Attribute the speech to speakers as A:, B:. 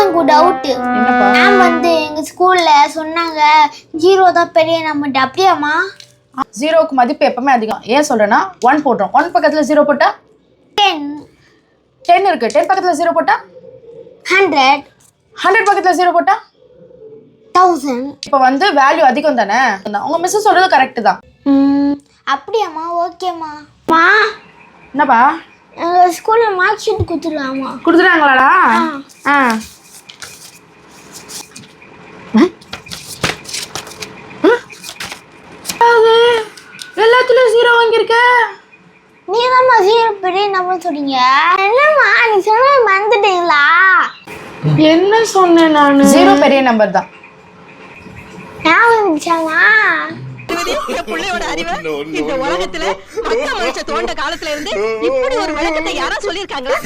A: எனக்கு doubt. Ma'am வந்து எங்க ஸ்கூல்ல சொன்னாங்க 0 தான் பெரிய நம்பர். அப்படியாம்மா?
B: 0க்கு மதிப்பு எப்பவுமே அதிகம். ஏன் சொல்றேன்னா 1 போடுறோம். 1 பக்கத்துல 0 போட்டா 10 இருக்கு. 10 பக்கத்துல 0 போட்டா
A: 100.
B: 100 பக்கத்துல 0 போட்டா
A: 1000.
B: இப்போ வந்து வேல்யூ அதிகம் தானே. உங்க மிஸ் சொல்றது கரெக்ட் தான்.
A: அப்படியாம்மா? ஓகேம்மா. மா
B: என்னப்பா
A: எங்க ஸ்கூல்ல மார்க் ஷீட் கொடுத்துடலாமா?
B: கொடுத்துட்டாங்களாடா? எல்லாத்துலயும் 0 வாங்கியிருக்க.
A: நீ தான் 0 பெரிய நம்பர் சொன்னீங்க. என்னம்மா நீ சொன்ன மறந்துட்டீங்களா?
B: என்ன சொன்னேன் நானு? 0 பெரிய நம்பர் தான்.
A: ஞாபகம் இருந்துச்சாமா?
C: பிள்ளையோட அறிவு இந்த உலகத்துல மத்த மனுஷ தோண்ட காலத்துல இருந்து இப்படி ஒரு விளக்கத்தை யாரா சொல்லியிருக்காங்களா?